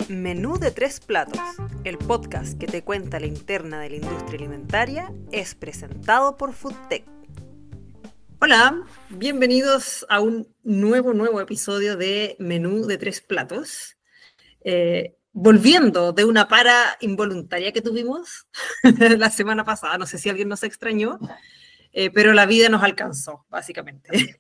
Menú de tres platos, el podcast que te cuenta la interna de la industria alimentaria, es presentado por Foodtech. Hola, bienvenidos a un nuevo episodio de Menú de tres platos. Volviendo de una para involuntaria que tuvimos la semana pasada, no sé si alguien nos extrañó, pero la vida nos alcanzó, básicamente.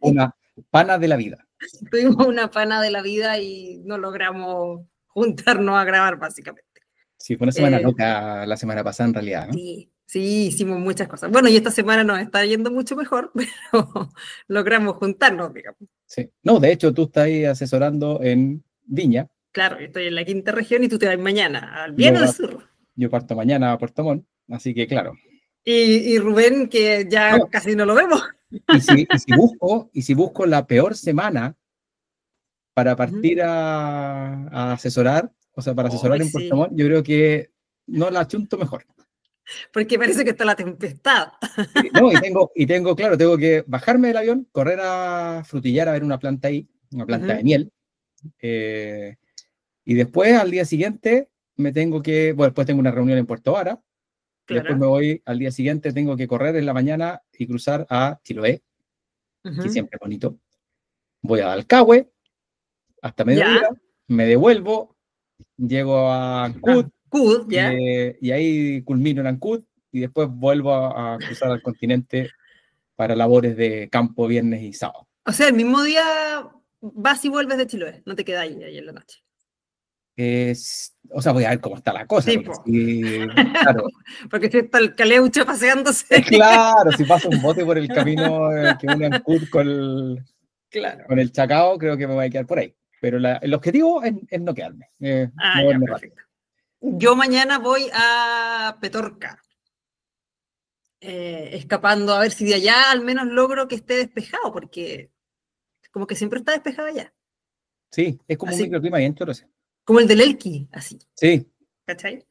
Una pana de la vida. Tuvimos una pana de la vida y no logramos juntarnos a grabar, básicamente. Sí, fue una semana loca la semana pasada en realidad, ¿no? Sí, hicimos muchas cosas. Bueno, y esta semana nos está yendo mucho mejor, pero logramos juntarnos, digamos. Sí. No, de hecho, tú estás ahí asesorando en Viña. Claro, yo estoy en la quinta región y tú te vas mañana, al bien al sur. Yo parto mañana a Puerto Montt, así que claro. Y Rubén, que ya casi no lo vemos. Y si busco la peor semana para partir a asesorar, o sea, para asesorar en Puerto Montt, yo creo que no la chunto mejor. Porque parece que está la tempestad. No, claro, tengo que bajarme del avión, correr a Frutillar a ver una planta ahí, una planta de miel. Y después, al día siguiente, después tengo una reunión en Puerto Vara. Claro. Después me voy, al día siguiente tengo que correr en la mañana y cruzar a Chiloé, que siempre es bonito. Voy a Dalcahue, hasta mediodía, me devuelvo, llego a Ancud, y ahí culmino en Ancud, y después vuelvo a cruzar al continente para labores de campo viernes y sábado. O sea, el mismo día vas y vuelves de Chiloé, no te quedas ahí en la noche. O sea, voy a ver cómo está la cosa. Sí, claro. Porque si está el caleuche paseándose. Claro, si pasa un bote por el camino que une Ancud con el Chacao, creo que me voy a quedar por ahí. Pero el objetivo es no quedarme. Perfecto. Yo mañana voy a Petorca. Escapando a ver si de allá al menos logro que esté despejado, porque como que siempre está despejado allá. Sí, es como un microclima bien choroso. Como el del Elqui, así. Sí. ¿Cachai?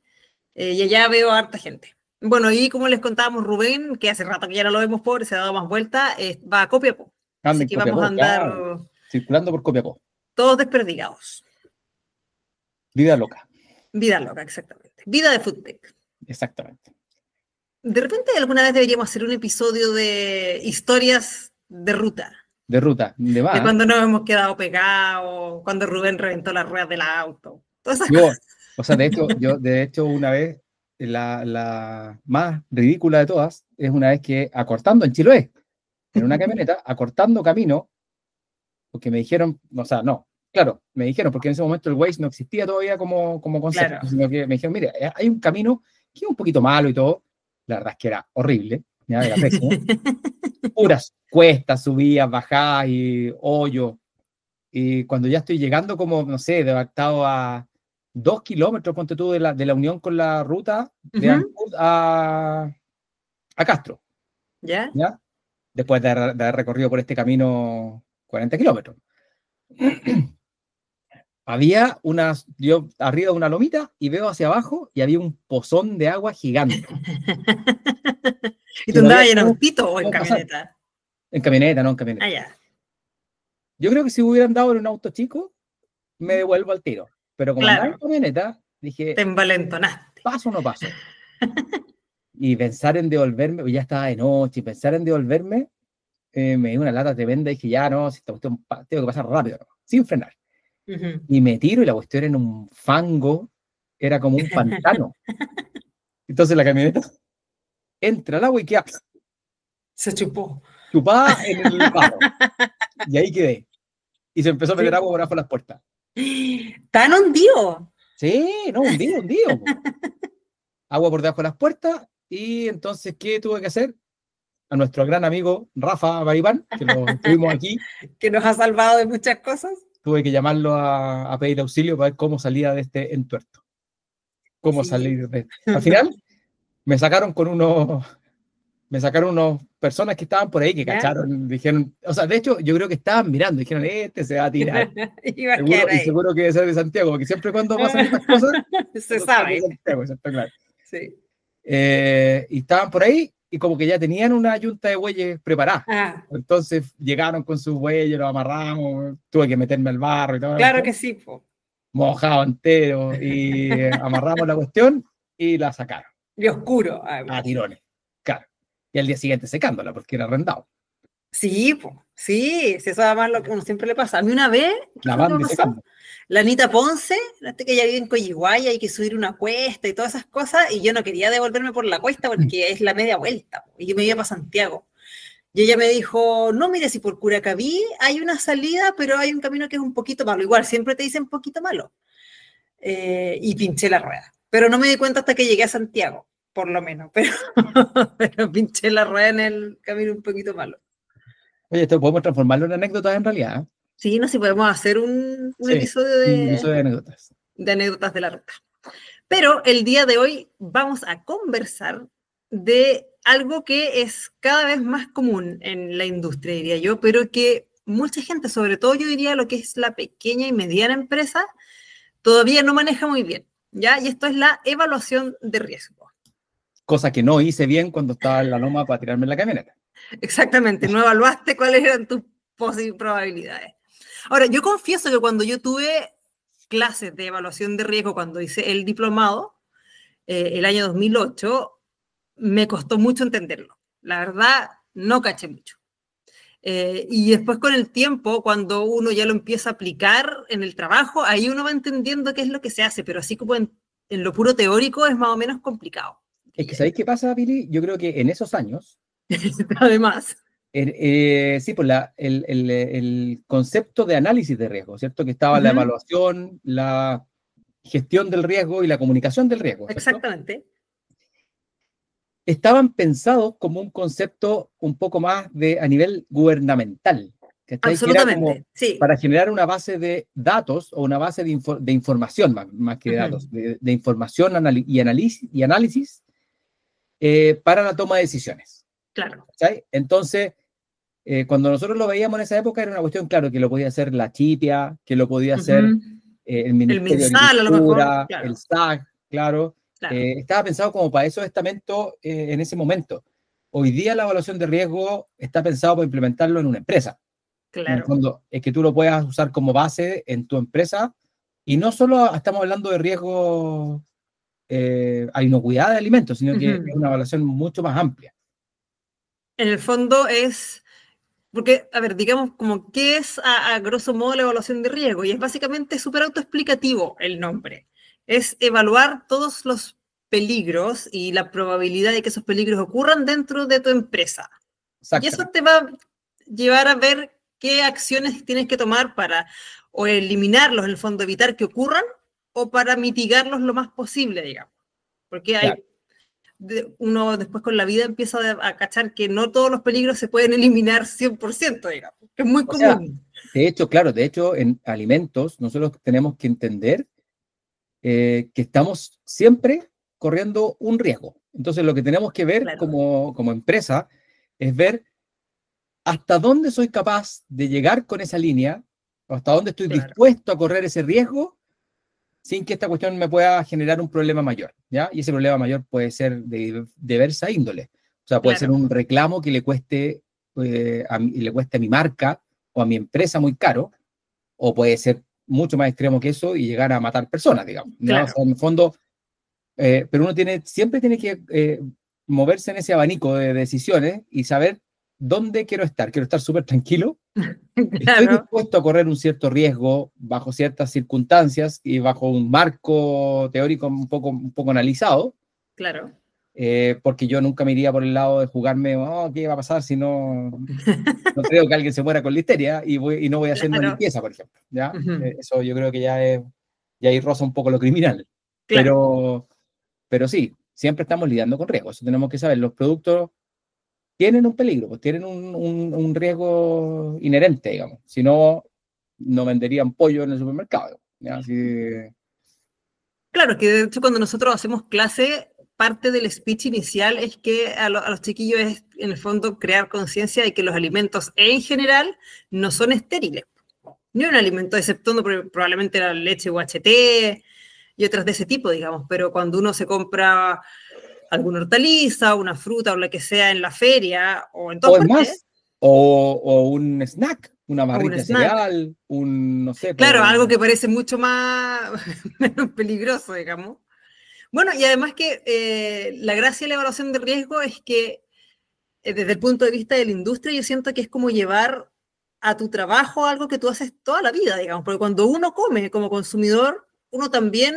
Y allá veo a harta gente. Bueno, y como les contábamos, Rubén, que hace rato que ya no lo vemos pobre, se ha dado más vuelta, va a Copiapó. Así que vamos a andar circulando por Copiapó. Todos desperdigados. Vida loca. Vida loca, exactamente. Vida de Foodtech. Exactamente. De repente, alguna vez deberíamos hacer un episodio de historias de ruta. De ruta, de cuando nos hemos quedado pegados, cuando Rubén reventó las ruedas del auto. Todas esas cosas. O sea, de hecho, una vez, la más ridícula de todas, es una vez que acortando en Chiloé, en una camioneta, acortando camino, porque me dijeron, me dijeron, porque en ese momento el Waze no existía todavía como concepto, sino que me dijeron, mire, hay un camino que es un poquito malo y todo, la verdad es que era horrible, ya era pésimo, puras cuestas, subidas, bajadas y hoyos, y cuando ya estoy llegando como, no sé, adaptado a 2 kilómetros, ponte tú, de la unión con la ruta de Ancud a Castro, ¿ya? Después de haber recorrido por este camino 40 kilómetros. Había yo arriba de una lomita y veo hacia abajo y había un pozón de agua gigante. ¿Y tú andabas en autito o en camioneta? En camioneta, no en camioneta. Ah, ya. Yo creo que si hubieran dado en un auto chico, me devuelvo al tiro. Pero como andaba en camioneta, dije... Te envalentonaste. ¿Paso o no paso? Y pensar en devolverme, ya estaba de noche, y pensar en devolverme, me dio una lata tremenda y dije, ya no, si tengo que pasar rápido, ¿no? Sin frenar. Y me tiro y la cuestión era en un fango, era como un pantano. Entonces la camioneta entra al agua y queda... Se chupó. Chupada en el barro. Y ahí quedé. Y se empezó a meter agua por abajo de las puertas. ¿Tan hundido? Sí, no, hundido. Agua por debajo de las puertas. Y entonces, ¿qué tuve que hacer? A nuestro gran amigo Rafa Baribán, que lo tuvimos aquí. Que nos ha salvado de muchas cosas. Tuve que llamarlo a pedir auxilio para ver cómo salía de este entuerto. Cómo salir de... Al final, me sacaron unos personas que estaban por ahí que cacharon, dijeron, o sea, de hecho, yo creo que estaban mirando, dijeron, este se va a tirar. Seguro que debe ser de Santiago, porque siempre cuando pasan estas cosas, se sabe. Santiago, eso está claro. Sí. Y estaban por ahí, y como que ya tenían una yunta de bueyes preparada. Entonces llegaron con sus bueyes, los amarramos, tuve que meterme al barro y todo. Claro que sí, po. mojado entero, y amarramos la cuestión y la sacaron. Y oscuro, además. A tirones, claro. Y al día siguiente secándola, porque era arrendado. Sí, pues, sí, eso además lo que uno siempre le pasa. A mí una vez, ¿qué fue lo que pasó? La Anita Ponce, que ella vive en Coyihuaya, hay que subir una cuesta y todas esas cosas, y yo no quería devolverme por la cuesta porque es la media vuelta, y yo me iba para Santiago. Y ella me dijo, no, mire, si por Curacaví hay una salida, pero hay un camino que es un poquito malo. Igual, siempre te dicen poquito malo. Y pinché la rueda. Pero no me di cuenta hasta que llegué a Santiago, por lo menos. Pero pinché la rueda en el camino un poquito malo. Oye, esto podemos transformarlo en anécdotas en realidad. Sí, no sé si podemos hacer un episodio de anécdotas. De anécdotas de la ruta. Pero el día de hoy vamos a conversar de algo que es cada vez más común en la industria, diría yo, pero que mucha gente, sobre todo yo diría lo que es la pequeña y mediana empresa, todavía no maneja muy bien, ¿ya? Y esto es la evaluación de riesgo. Cosa que no hice bien cuando estaba en la loma para tirarme en la camioneta. Exactamente, no evaluaste cuáles eran tus probabilidades. Ahora, yo confieso que cuando yo tuve clases de evaluación de riesgo, cuando hice el diplomado, el año 2008, me costó mucho entenderlo. La verdad, no caché mucho. Y después con el tiempo, cuando uno ya lo empieza a aplicar en el trabajo, ahí uno va entendiendo qué es lo que se hace, pero así como en lo puro teórico es más o menos complicado. Es que, ¿sabéis qué pasa, Pili? Yo creo que en esos años... Además... sí, pues el concepto de análisis de riesgo, ¿cierto? Que estaba la evaluación, la gestión del riesgo y la comunicación del riesgo, ¿cierto? Exactamente. Estaban pensados como un concepto un poco más a nivel gubernamental. Absolutamente, que era como sí. Para generar una base de datos o una base de información, más que de datos, de información y análisis para la toma de decisiones. Claro. ¿Sí? Entonces, cuando nosotros lo veíamos en esa época, era una cuestión, claro, que lo podía hacer la Chipia, que lo podía hacer el Ministerio de MinSal, Agricultura, claro. el SAC, claro. Estaba pensado como para esos estamentos en ese momento. Hoy día la evaluación de riesgo está pensado para implementarlo en una empresa. Claro. En el fondo, es que tú lo puedas usar como base en tu empresa, y no solo estamos hablando de riesgo a inocuidad de alimentos, sino que es una evaluación mucho más amplia. En el fondo es, porque, a ver, digamos, como, ¿qué es a grosso modo la evaluación de riesgo? Y es básicamente súper autoexplicativo el nombre. Es evaluar todos los peligros y la probabilidad de que esos peligros ocurran dentro de tu empresa. Y eso te va a llevar a ver qué acciones tienes que tomar para o eliminarlos, en el fondo, evitar que ocurran, o para mitigarlos lo más posible, digamos. Porque hay... uno después con la vida empieza a cachar que no todos los peligros se pueden eliminar 100%, digamos, que es muy común. De hecho, en alimentos nosotros tenemos que entender que estamos siempre corriendo un riesgo. Entonces lo que tenemos que ver como empresa es ver hasta dónde soy capaz de llegar con esa línea, o hasta dónde estoy dispuesto a correr ese riesgo sin que esta cuestión me pueda generar un problema mayor, ¿ya? Y ese problema mayor puede ser de diversa índole. O sea, puede ser un reclamo que le cueste a mi marca o a mi empresa muy caro, o puede ser mucho más extremo que eso y llegar a matar personas, digamos, ¿no? O sea, en el fondo, pero uno siempre tiene que moverse en ese abanico de decisiones y saber dónde quiero estar. Quiero estar súper tranquilo. Estoy dispuesto a correr un cierto riesgo bajo ciertas circunstancias y bajo un marco teórico un poco analizado. Claro. Porque yo nunca me iría por el lado de jugarme, ¿qué va a pasar si no creo que alguien se muera con listeria y no voy a hacer una limpieza, por ejemplo, ¿ya? Eso yo creo que ya ahí roza un poco lo criminal. Claro. Pero sí, siempre estamos lidiando con riesgos. Eso tenemos que saber. Los productos tienen un peligro, pues tienen un riesgo inherente, digamos. Si no, no venderían pollo en el supermercado. ¿Ya? Así... Claro, que de hecho cuando nosotros hacemos clase, parte del speech inicial es que a los chiquillos es, en el fondo, crear conciencia de que los alimentos en general no son estériles. Ni un alimento, exceptuando probablemente la leche UHT y otras de ese tipo, digamos. Pero cuando uno se compra alguna hortaliza, una fruta o lo que sea en la feria o en todas partes. O un snack. una O un barrita de snack. cereal, no sé. Claro, como- algo que parece mucho más menos peligroso, digamos. Bueno, y además que la gracia de la evaluación de riesgo es que desde el punto de vista de la industria, yo siento que es como llevar a tu trabajo algo que tú haces toda la vida, digamos, porque cuando uno come como consumidor, uno también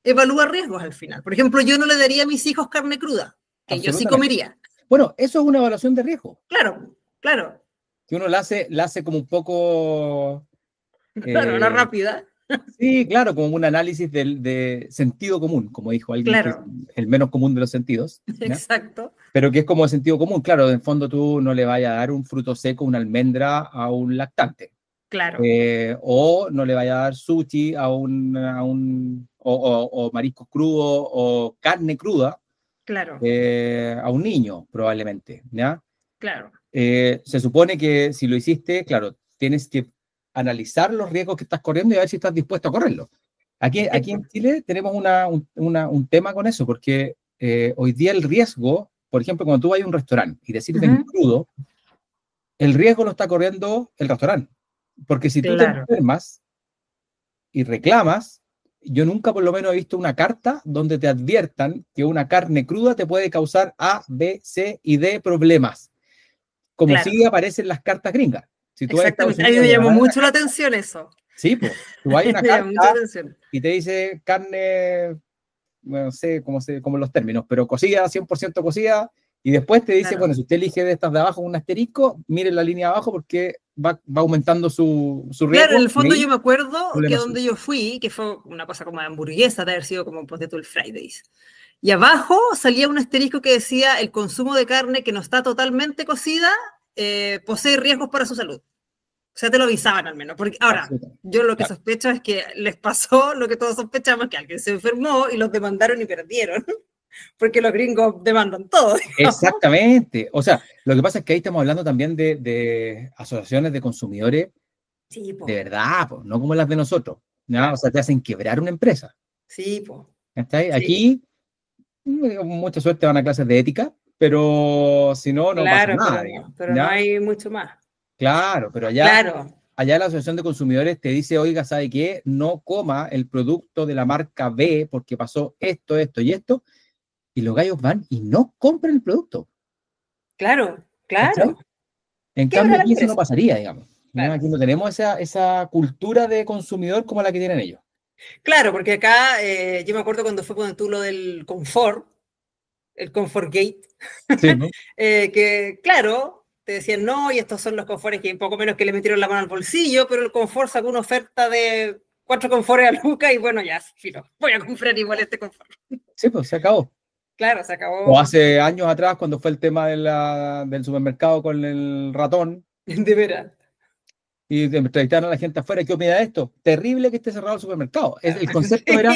evalúa riesgos al final. Por ejemplo, yo no le daría a mis hijos carne cruda, que yo sí Absolutamente. comería. Bueno, eso es una evaluación de riesgo, Claro, claro, que uno la hace como un poco, claro, la eh, rápida, sí, claro, como un análisis de sentido común, como dijo alguien que es claro, el menos común de los sentidos, ¿ya? exacto, Pero que es como de sentido común. Claro, en el fondo tú no le vayas a dar un fruto seco, una almendra a un lactante. claro, O no le vaya a dar sushi o mariscos crudos o carne cruda claro, a un niño, probablemente, ¿ya? claro. Se supone que si lo hiciste, claro, tienes que analizar los riesgos que estás corriendo y a ver si estás dispuesto a correrlos. Aquí en Chile tenemos un tema con eso, porque hoy día el riesgo, por ejemplo, cuando tú vas a un restaurante y te sirven crudo, el riesgo lo está corriendo el restaurante. Porque si tú te Claro. enfermas y reclamas, yo nunca por lo menos he visto una carta donde te adviertan que una carne cruda te puede causar A, B, C y D problemas. Como Claro. si aparecen las cartas gringas. Si tú vas a Estados Exactamente. A mí Unidos me y llamó vas mucho la atención eso. sí, pues, tú vas a una Me llamó mucho la carta atención. y te dice carne, bueno, no sé cómo los términos, pero cocida, 100% cocida, y después te dice, Claro. bueno, si usted elige de estas de abajo un asterisco, mire la línea de abajo porque va aumentando su riesgo. Claro, en el y fondo ahí, yo me acuerdo que problema donde suyo. yo fui, que fue una cosa como de hamburguesa, de haber sido como ponte tú el Fridays. Y abajo salía un asterisco que decía el consumo de carne que no está totalmente cocida posee riesgos para su salud. O sea, te lo avisaban al menos. Porque ahora, Absolutamente. yo lo que Claro. sospecho es que les pasó lo que todos sospechamos, que alguien se enfermó y los demandaron y perdieron. Porque los gringos demandan todo. Exactamente. O sea, lo que pasa es que ahí estamos hablando también de asociaciones de consumidores Sí, po. de verdad, pues, no como las de nosotros, ¿no? Claro. O sea, te hacen quebrar una empresa. Sí, po. ¿Está? Sí. Aquí, con mucha suerte van a clases de ética, pero si no, no pasa Claro, nada, digamos, pero no ¿ya? hay mucho más. Claro, pero Claro, allá la Asociación de Consumidores te dice, oiga, ¿sabe qué? No coma el producto de la marca B porque pasó esto, esto y esto, y los gallos van y no compran el producto. claro, ¿Cachai? claro. En Quiebra cambio, la aquí eso no empresa. pasaría, digamos. ¿Ya? Claro. Aquí no tenemos esa cultura de consumidor como la que tienen ellos. Claro, porque acá yo me acuerdo cuando fue cuando tú lo del confort, el Comfort Gate, Sí, ¿no? que claro, te decían no, y estos son los confortes que poco menos que le metieron la mano al bolsillo, pero el confort sacó una oferta de 4 confortes a Luca y bueno, ya, filo, voy a comprar igual este confort. Sí, pues se acabó. Claro, se O acabó hace años atrás, cuando fue el tema del supermercado con el ratón, de veras. y entrevistaron a la gente afuera, ¿qué opina de esto? Terrible que esté cerrado el supermercado. El concepto era,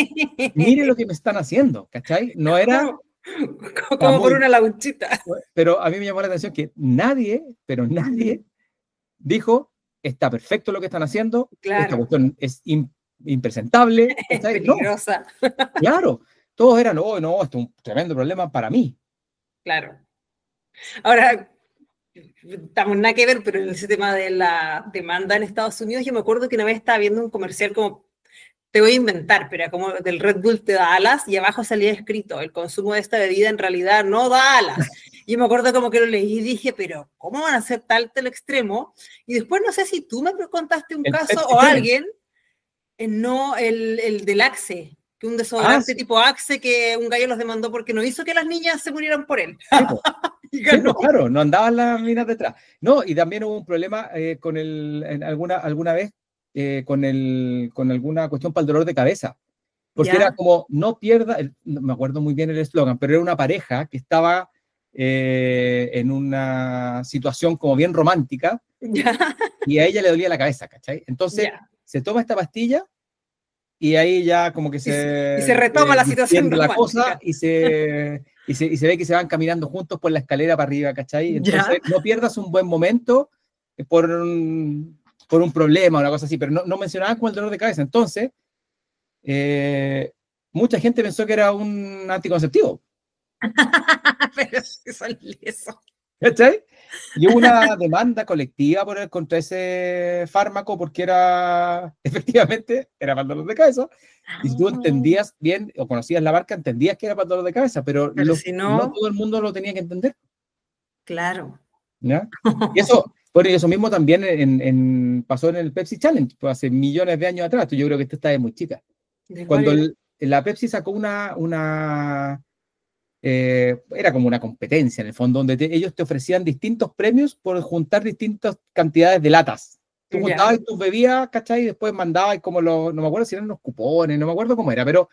mire lo que me están haciendo, ¿cachai? No era, está Como por muy, una lagunchita. pero a mí me llamó la atención que pero nadie dijo, está perfecto lo que están haciendo, esta Claro, cuestión es impresentable, es ¿cachai? No, peligrosa. claro, todos eran, oh, no, esto es un tremendo problema para mí. Claro. Ahora, estamos nada que ver, pero en ese tema de la demanda en Estados Unidos, yo me acuerdo que una vez estaba viendo un comercial como, te voy a inventar, pero era como del Red Bull te da alas y abajo salía escrito, el consumo de esta bebida en realidad no da alas. Y yo me acuerdo como que lo leí y dije, pero ¿cómo van a ser tal extremo? Y después no sé si tú me contaste un El caso Pepsi o Challenge. alguien, no el del Axe, que un Ah, desodorante sí, tipo Axe que un gallo los demandó porque no hizo que las niñas se murieran por él. sí, po. Y Sí, pues ganó. claro, no andaban las minas detrás. No, y también hubo un problema con alguna vez con alguna cuestión para el dolor de cabeza, porque era ¿Ya? como, no pierda, no me acuerdo muy bien el eslogan, pero era una pareja que estaba en una situación como bien romántica ¿Ya? y a ella le dolía la cabeza, ¿cachai? Entonces Ya. se toma esta pastilla y ahí ya como que Y se retoma la situación distiende la cosa romántica. y se ve que se van caminando juntos por la escalera para arriba, ¿cachai? Entonces ¿Ya? no pierdas un buen momento por un problema o una cosa así, pero no mencionaban como el dolor de cabeza. Entonces, mucha gente pensó que era un anticonceptivo, Pero sí son lesos. ¿cachai? Y hubo una demanda colectiva contra ese fármaco porque efectivamente, era para el dolor de cabeza. Y si tú entendías bien o conocías la marca, entendías que era para el dolor de cabeza, pero si no no, todo el mundo lo tenía que entender. claro. ¿Ya? Y eso mismo también pasó en el Pepsi Challenge, pues hace millones de años atrás. Yo creo que esta está muy chica. Cuando la Pepsi sacó era como una competencia en el fondo, donde ellos te ofrecían distintos premios por juntar distintas cantidades de latas. Tú juntabas tus bebidas, ¿cachai? Y después mandabas no me acuerdo si eran los cupones, no me acuerdo cómo era, pero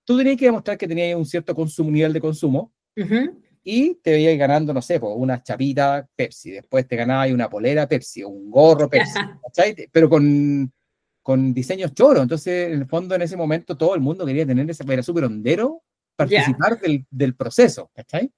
tú tenías que demostrar que tenías un cierto nivel de consumo y te veías ganando, no sé, pues, unas chapitas Pepsi, después te ganabas una polera Pepsi, un gorro Pepsi, ¿cachai? Pero con diseños choros. Entonces, en el fondo, en ese momento, todo el mundo quería tener era súper hondero participar del proceso, ¿cachai?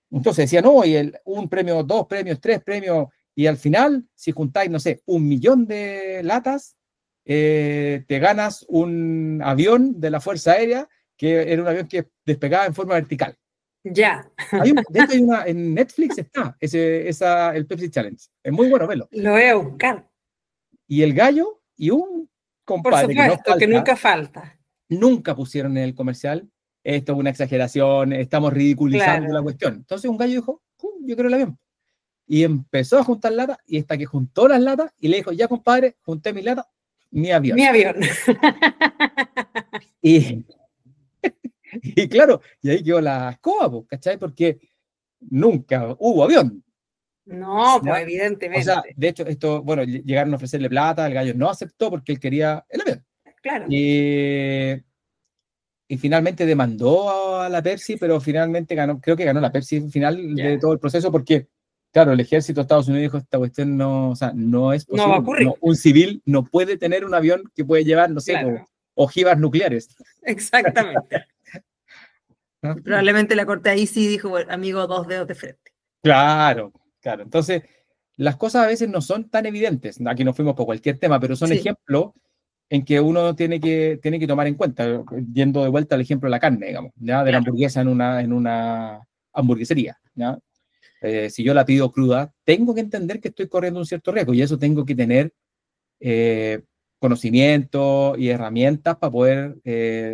Entonces decían, no, y un premio, 2 premios, 3 premios, y al final, si juntáis, no sé, 1 millón de latas, te ganas un avión de la Fuerza Aérea, que era un avión que despegaba en forma vertical. De hecho, en Netflix está el Pepsi Challenge. Es muy bueno verlo. Lo voy a buscar. Y el gallo y un compadre por supuesto, que nunca falta. Nunca pusieron en el comercial, esto es una exageración, estamos ridiculizando la cuestión. Entonces un gallo dijo, yo quiero el avión. Y empezó a juntar latas, y hasta que juntó las latas, y le dijo, ya compadre, junté mi lata, mi avión. Mi avión. Y claro, y ahí quedó la escoba, ¿cachai? Porque nunca hubo avión. No, pues evidentemente. O sea, de hecho, llegaron a ofrecerle plata, el gallo no aceptó porque él quería el avión. Claro. Y finalmente demandó a la Pepsi, pero finalmente creo que ganó la Pepsi al final de todo el proceso, porque, claro, el ejército de Estados Unidos dijo, esta cuestión no es posible. No va a ocurrir. Un civil no puede tener un avión que puede llevar, no sé, ojivas nucleares. Exactamente. ¿no? Probablemente la corte ahí sí dijo, bueno, amigo, 2 dedos de frente. Claro. Entonces, las cosas a veces no son tan evidentes. Aquí nos fuimos por cualquier tema, pero son ejemplos en que uno tiene que tomar en cuenta, yendo de vuelta al ejemplo de la carne, digamos, ¿ya? De la hamburguesa en una hamburguesería, ¿ya? Si yo la pido cruda, tengo que entender que estoy corriendo un cierto riesgo, y eso tengo que tener conocimiento y herramientas para poder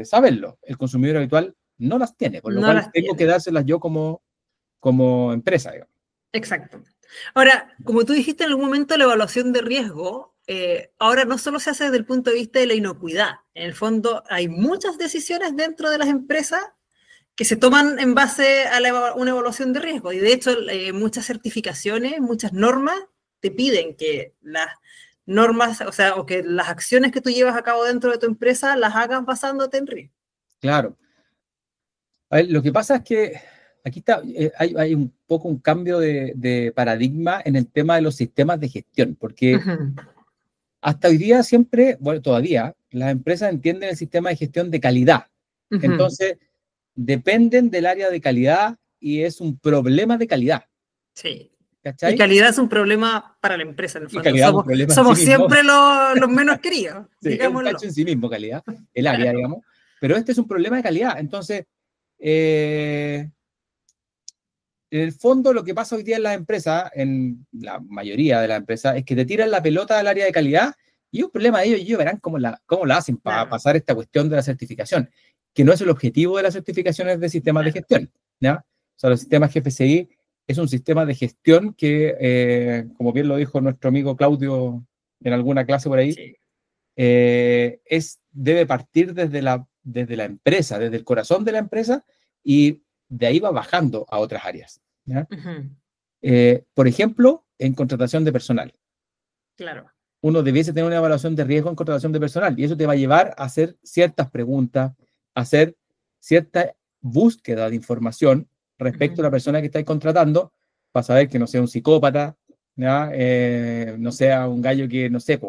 saberlo. El consumidor habitual no las tiene, por lo cual tengo que dárselas yo como empresa, digamos. Exacto. Ahora, como tú dijiste en algún momento, la evaluación de riesgo ahora no solo se hace desde el punto de vista de la inocuidad. En el fondo, hay muchas decisiones dentro de las empresas que se toman en base a una evaluación de riesgo. Y de hecho, muchas certificaciones, muchas normas te piden que las normas, o que las acciones que tú llevas a cabo dentro de tu empresa las hagas basándote en riesgo. Claro. A ver, lo que pasa es que aquí hay un poco un cambio de paradigma en el tema de los sistemas de gestión, porque hasta hoy día todavía, las empresas entienden el sistema de gestión de calidad. Entonces, dependen del área de calidad y es un problema de calidad. Sí. ¿Cachai? Y calidad es un problema para la empresa, en el fondo. Somos siempre los menos queridos. Sí, es un cacho en sí mismo, calidad, el área, digamos. Pero este es un problema de calidad. Entonces, en el fondo, lo que pasa hoy día en las empresas, en la mayoría de las empresas, es que te tiran la pelota al área de calidad, y un problema de ellos verán cómo la hacen para pasar esta cuestión de la certificación, que no es el objetivo de las certificaciones de sistemas de gestión, ¿ya? O sea, los sistemas GFCI es un sistema de gestión que, como bien lo dijo nuestro amigo Claudio en alguna clase por ahí, debe partir desde la empresa, desde el corazón de la empresa, y de ahí va bajando a otras áreas, ¿ya? Por ejemplo, en contratación de personal. Claro. Uno debiese tener una evaluación de riesgo en contratación de personal, y eso te va a llevar a hacer ciertas preguntas, a hacer cierta búsqueda de información respecto a la persona que estáis contratando, para saber que no sea un psicópata, ¿ya? No sea un gallo que, no sé,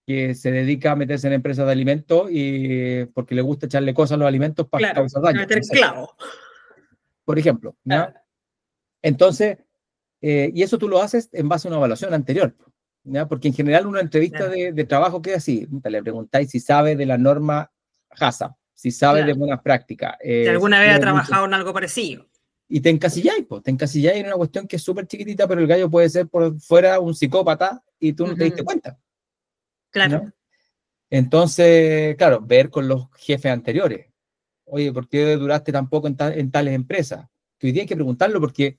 que se dedica a meterse en empresas de alimentos y porque le gusta echarle cosas a los alimentos para causar daño. Meter clavo. Por ejemplo, ¿ya? Entonces, y eso tú lo haces en base a una evaluación anterior, ¿ya? Porque en general una entrevista de trabajo queda así, le preguntáis si sabe de la norma HACCP, si sabe de buenas prácticas. Si alguna vez ha trabajado en algo parecido. y te encasilláis, pues, te encasilláis en una cuestión que es súper chiquitita, pero el gallo puede ser por fuera un psicópata y tú no te diste cuenta. Claro. ¿No? Entonces, claro, ver con los jefes anteriores. Oye, ¿por qué duraste tan poco en tales empresas? Que hoy día hay que preguntarlo porque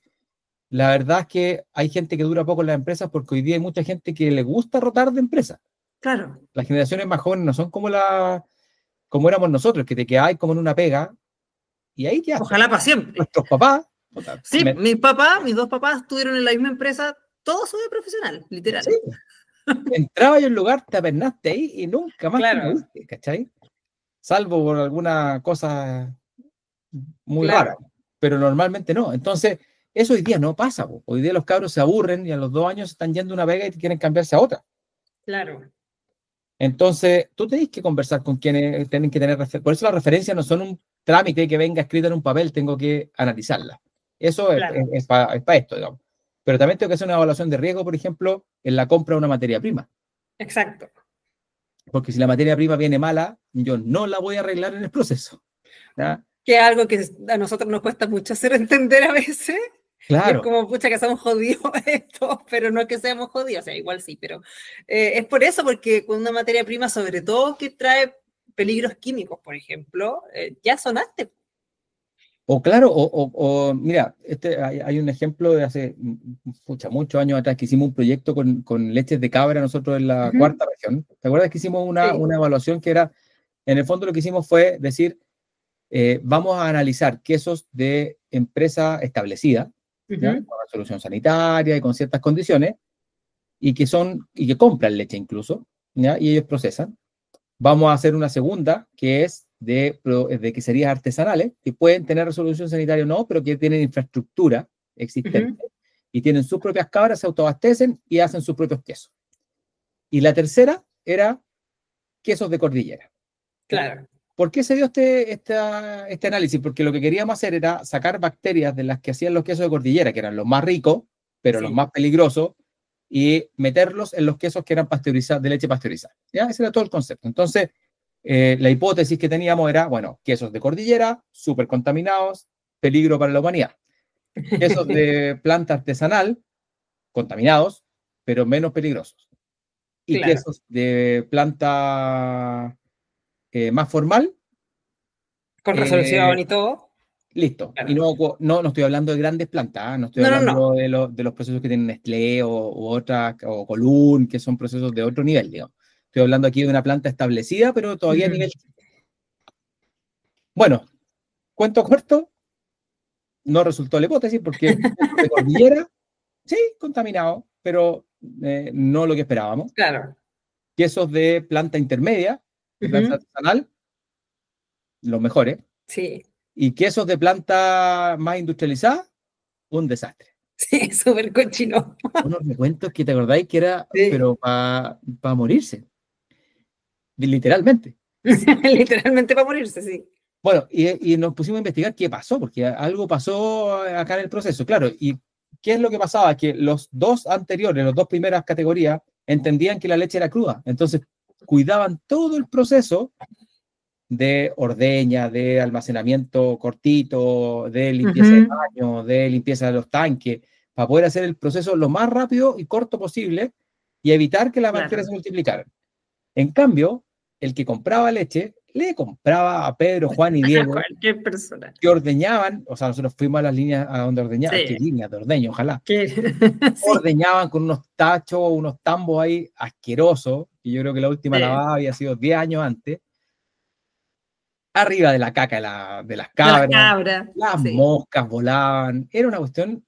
la verdad es que hay gente que dura poco en las empresas porque hoy día hay mucha gente que le gusta rotar de empresa. Claro. Las generaciones más jóvenes no son como éramos nosotros, que te quedabas como en una pega y ahí quedaste. Ojalá para siempre. Nuestros papás. Sí, mis dos papás estuvieron en la misma empresa, todo su vida profesional, literal. Sí. Entrabas en un lugar, te apernaste ahí y nunca más te moviste, ¿cachai? Salvo por alguna cosa muy rara, pero normalmente no. Entonces, eso hoy día no pasa. Hoy día los cabros se aburren y a los 2 años están yendo a una pega y quieren cambiarse a otra. Claro. Entonces, tú tenés que conversar con quienes tienen que tener por eso las referencias no son un trámite que venga escrito en un papel, tengo que analizarla. Eso es para esto, digamos. Pero también tengo que hacer una evaluación de riesgo, por ejemplo, en la compra de una materia prima. Exacto. Porque si la materia prima viene mala, yo no la voy a arreglar en el proceso. ¿Ya? Que es algo que a nosotros nos cuesta mucho hacer entender a veces. Claro. Y es como, pucha, que somos jodidos esto, pero no es que seamos jodidos, o sea, igual sí, pero es por eso, porque con una materia prima, sobre todo que trae peligros químicos, por ejemplo, ya sonaste. O claro, mira, hay un ejemplo de hace muchos años atrás que hicimos un proyecto con leches de cabra nosotros en la cuarta región. ¿Te acuerdas que hicimos una evaluación que era, en el fondo lo que hicimos fue decir, vamos a analizar quesos de empresa establecida, ¿ya? Con resolución sanitaria y con ciertas condiciones, y que compran leche incluso, ¿ya? Y ellos procesan. Vamos a hacer una segunda, que es de queserías artesanales, que pueden tener resolución sanitaria o no, pero que tienen infraestructura existente, y tienen sus propias cabras, se autoabastecen y hacen sus propios quesos. Y la tercera era quesos de cordillera. Claro. ¿Por qué se dio este análisis? Porque lo que queríamos hacer era sacar bacterias de las que hacían los quesos de cordillera, que eran los más ricos, pero los más peligrosos, y meterlos en los quesos que eran pasteurizados, de leche pasteurizada. ¿Ya? Ese era todo el concepto. Entonces, la hipótesis que teníamos era, bueno, quesos de cordillera, súper contaminados, peligro para la humanidad. Quesos de planta artesanal, contaminados, pero menos peligrosos. Y quesos de planta más formal. Con resolución y todo. Listo. Claro. Y no estoy hablando de grandes plantas, no estoy hablando de los procesos que tienen Nestlé o Colún, que son procesos de otro nivel, digamos. Estoy hablando aquí de una planta establecida, pero todavía a nivel... Bueno, cuento corto, no resultó la hipótesis porque de cordillera, sí, contaminado, pero no lo que esperábamos. Claro. Quesos de planta intermedia, de planta artesanal, los mejores. Sí. Y quesos de planta más industrializada, un desastre. Sí, súper cochino. Unos recuentos que te acordáis que era, pero para morirse. Literalmente. Literalmente para morirse, sí. Bueno, y nos pusimos a investigar qué pasó, porque algo pasó acá en el proceso. Claro, ¿y qué es lo que pasaba? Que los dos anteriores, las dos primeras categorías, entendían que la leche era cruda. Entonces, cuidaban todo el proceso de ordeña, de almacenamiento cortito, de limpieza de baño, de limpieza de los tanques, para poder hacer el proceso lo más rápido y corto posible y evitar que las bacterias se multiplicaran. En cambio, el que compraba leche, le compraba a Pedro, Juan y Diego, cualquier persona, que ordeñaban, o sea, nosotros fuimos a las líneas a donde ordeñaban, ¿qué líneas de ordeño? Ojalá. Ordeñaban con unos tachos, unos tambos ahí asquerosos, y yo creo que la última lavada había sido 10 años antes, arriba de la caca de las cabras, las moscas volaban, era una cuestión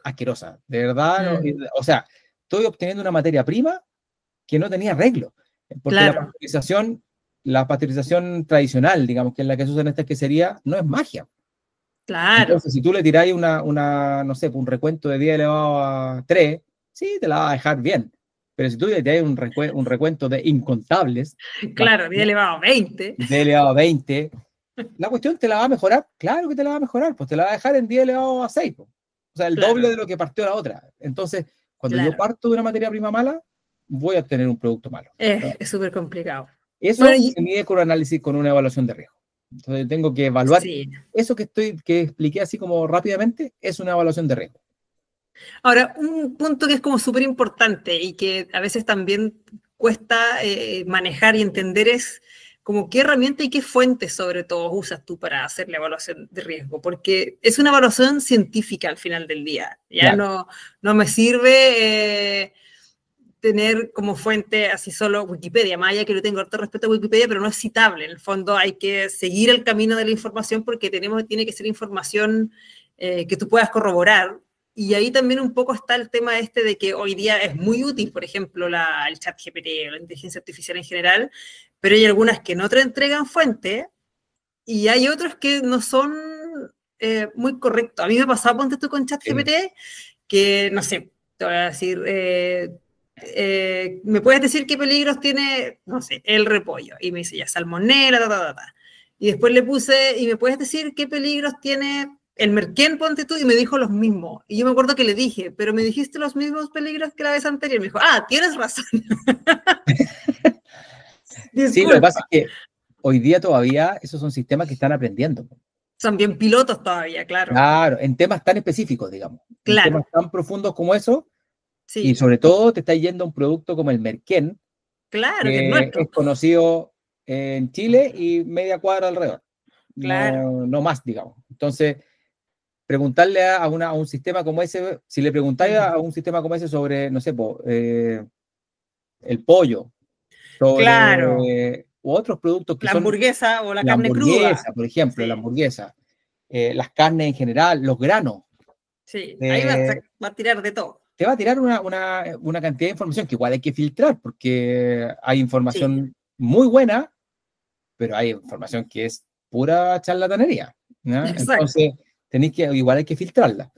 asquerosa, de verdad, o sea, estoy obteniendo una materia prima que no tenía arreglo, porque la pasteurización tradicional, digamos, que es la que se usa en esta quesería, no es magia. Claro. Entonces, si tú le tiráis no sé, un recuento de 10 elevado a 3, sí, te la va a dejar bien. Pero si tú le tiráis un recuento de incontables... Claro, 10 elevado a 20. 10 elevado a 20. La cuestión te la va a mejorar. Claro que te la va a mejorar, pues te la va a dejar en 10 elevado a 6. Pues. O sea, el doble de lo que partió la otra. Entonces, cuando yo parto de una materia prima mala, voy a obtener un producto malo. Es súper complicado. Eso se mide con un análisis, con una evaluación de riesgo. Entonces tengo que evaluar. Sí. Eso que expliqué así como rápidamente es una evaluación de riesgo. Ahora, un punto que es como súper importante y que a veces también cuesta manejar y entender es como qué herramienta y qué fuentes sobre todo usas tú para hacer la evaluación de riesgo, porque es una evaluación científica al final del día. Ya Claro. no me sirve tener como fuente así solo Wikipedia, más allá que yo tengo harto respeto a Wikipedia, pero no es citable. En el fondo hay que seguir el camino de la información porque tiene que ser información que tú puedas corroborar. Y ahí también un poco está el tema este de que hoy día es muy útil, por ejemplo, el chat GPT o la inteligencia artificial en general, pero hay algunas que no te entregan fuente y hay otros que no son muy correctos. A mí me pasaba, ponte tú con chat GPT, que no sé, te voy a decir, ¿me puedes decir qué peligros tiene, no sé, el repollo? Y me dice ya, salmonela, Y después le puse, ¿y me puedes decir qué peligros tiene el merquén, ponte tú? Y me dijo los mismos. Y yo me acuerdo que le dije, pero me dijiste los mismos peligros que la vez anterior. Me dijo, tienes razón. Sí, lo que pasa Disculpa. es que hoy día todavía esos son sistemas que están aprendiendo. Son bien pilotos todavía, claro. Claro, en temas tan específicos, digamos. En Claro. temas tan profundos como eso. Y Sí, sobre todo te está yendo a un producto como el merquén, claro, que es que nuestro. es conocido en Chile y media cuadra alrededor. Claro. No más, digamos. Entonces, preguntarle a un sistema como ese, si le preguntáis a un sistema como ese sobre, no sé, el pollo, Claro. sobre u otros productos que La son hamburguesa o la la carne cruda. hamburguesa, por ejemplo, la Sí, hamburguesa, las carnes en general, los granos, sí. Ahí eh, va a tirar de todo. te va a tirar una cantidad de información que igual hay que filtrar, porque hay Sí, información muy buena, pero hay información que es pura charlatanería, ¿no? exacto. Entonces, igual hay que filtrarla.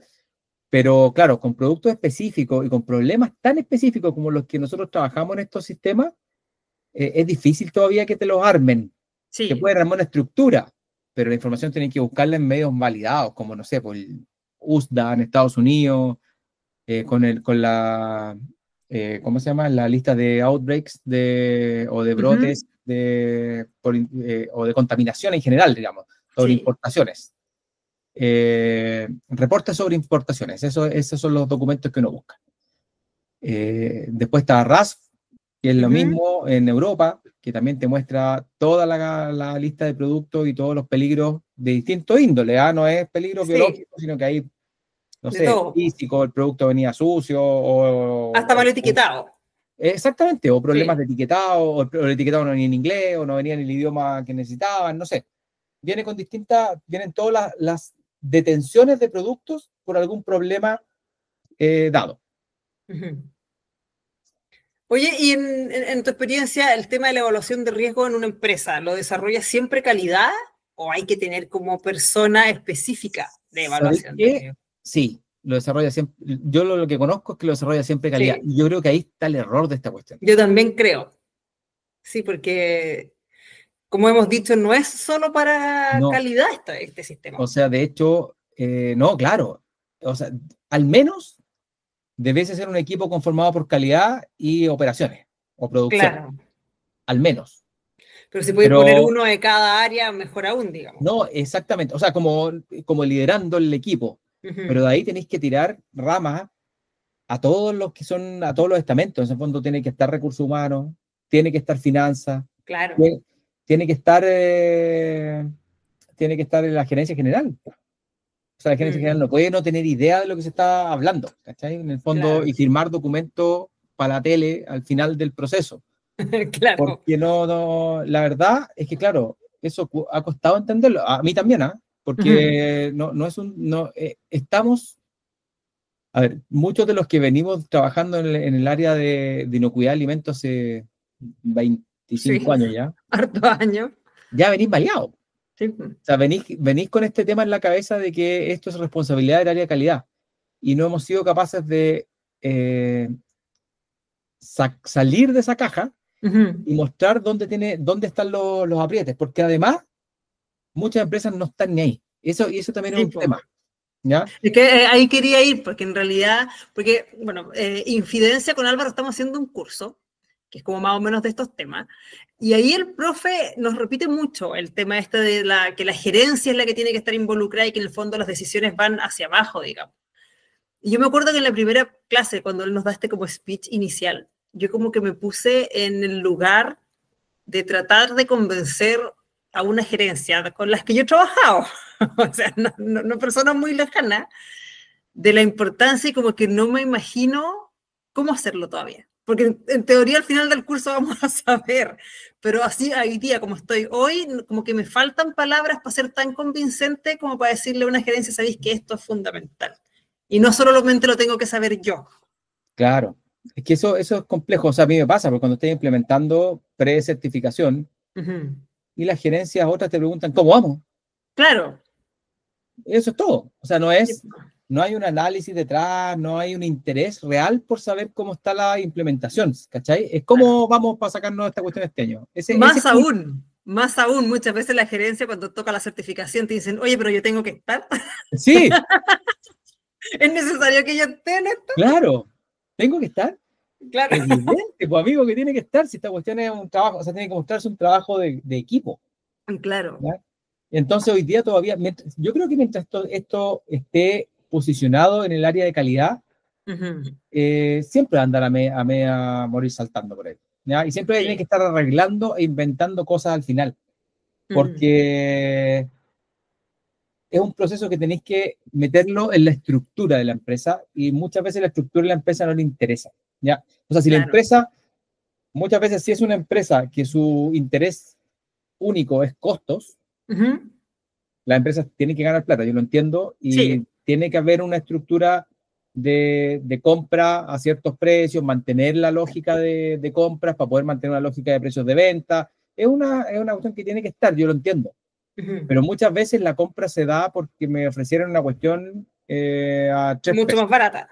Pero claro, con productos específicos y con problemas tan específicos como los que nosotros trabajamos en estos sistemas, es difícil todavía que te los armen. Te Sí. pueden armar una estructura, pero la información tienen que buscarla en medios validados, como, no sé, por el USDA en Estados Unidos, con la, ¿cómo se llama? La lista de outbreaks o de Ujú. brotes o de contaminación en general, digamos, sobre Sí. importaciones. Reportes sobre importaciones, esos son los documentos que uno busca. Después está RASF, que es lo Ujú. mismo en Europa, que también te muestra toda la lista de productos y todos los peligros de distinto índole. No es peligro Sí, biológico, sino que hay, no de sé, todo. físico, el producto venía sucio Hasta mal etiquetado. exactamente, o problemas Sí. de etiquetado, o el etiquetado no venía en inglés, o no venía en el idioma que necesitaban, no sé. Vienen todas las detenciones de productos por algún problema dado. Ujú. Oye, y en tu experiencia, el tema de la evaluación de riesgo en una empresa, ¿lo desarrolla siempre calidad o hay que tener como persona específica de ¿Sabéis evaluación de qué? riesgo? Sí, lo desarrolla siempre. Yo lo que conozco es que lo desarrolla siempre calidad. Sí, Y yo creo que ahí está el error de esta cuestión. yo también creo. Sí, porque, como hemos dicho, no es solo para No, calidad este sistema. o sea, de hecho, no, claro. O sea, al menos debiese ser un equipo conformado por calidad y operaciones o producción, Claro, al menos. pero si podéis poner Pero uno de cada área, mejor aún, digamos. no exactamente, o sea, como liderando el equipo. Pero Ujú. de ahí tenéis que tirar ramas a todos a todos los estamentos. En ese fondo tiene que estar recursos humanos, tiene que estar finanzas, Claro. tiene, tiene que estar, eh, tiene que estar en la gerencia general. O sea, la gerencia general Mm, no puede no tener idea de lo que se está hablando, ¿cachai? En el fondo, claro, y firmar documentos para la tele al final del proceso. claro. Porque la verdad es que, claro, eso ha costado entenderlo. A mí también, ¿ah? Ujú. Porque estamos, a ver, muchos de los que venimos trabajando en el área de inocuidad de alimentos hace Sí, 25 años harto año. ya venís maleados. O Sí. sea, venís con este tema en la cabeza de que esto es responsabilidad del área de calidad y no hemos sido capaces de eh, salir de esa caja Ujú. y mostrar dónde están los aprietes, porque además muchas empresas no están ni ahí. Y eso también es Sí, un po. tema, ¿ya? Es que ahí quería ir, porque en realidad, bueno, Infidencia con Álvaro estamos haciendo un curso, que es como más o menos de estos temas, Y ahí el profe nos repite mucho el tema este de que la gerencia es la que tiene que estar involucrada y que en el fondo las decisiones van hacia abajo, digamos. Y yo me acuerdo que en la primera clase, cuando él nos da este como speech inicial, yo como que me puse en el lugar de tratar de convencer a una gerencia con las que yo he trabajado, o sea, no personas muy lejanas, de la importancia y como que no me imagino cómo hacerlo todavía. Porque en teoría al final del curso vamos a saber, pero así hoy día como estoy hoy, como que me faltan palabras para ser tan convincente como para decirle a una gerencia, sabéis que esto es fundamental. Y no solamente lo tengo que saber yo. Claro, es que eso es complejo. O sea, a mí me pasa, porque cuando estoy implementando pre-certificación y las gerencias otras te preguntan, ¿cómo vamos? Claro. Eso es todo. O sea, no hay un análisis detrás, no hay un interés real por saber cómo está la implementación, ¿cachai? Es cómo vamos para sacarnos esta cuestión este año. Más aún, muchas veces la gerencia cuando toca la certificación te dicen, oye, pero yo tengo que estar. Sí. ¿Es necesario que yo esté en esto? Claro, tengo que estar. Claro. Evidente, pues amigo, que tiene que estar, si esta cuestión es un trabajo, o sea, tiene que mostrarse un trabajo de equipo. Claro. ¿Ya? Entonces hoy día todavía, yo creo que mientras esto esté posicionado en el área de calidad, siempre andar a morir saltando por ahí, ¿ya? Y siempre tiene que estar arreglando e inventando cosas al final, porque es un proceso que tenéis que meterlo en la estructura de la empresa y muchas veces la estructura de la empresa no le interesa, ¿ya? O sea, si la empresa, muchas veces si es una empresa que su interés único es costos, la empresa tiene que ganar plata, yo lo entiendo, y tiene que haber una estructura de compra a ciertos precios, mantener la lógica de compras para poder mantener una lógica de precios de venta. Es una cuestión que tiene que estar, yo lo entiendo. Pero muchas veces la compra se da porque me ofrecieron una cuestión a 3 mucho pesos. más barata.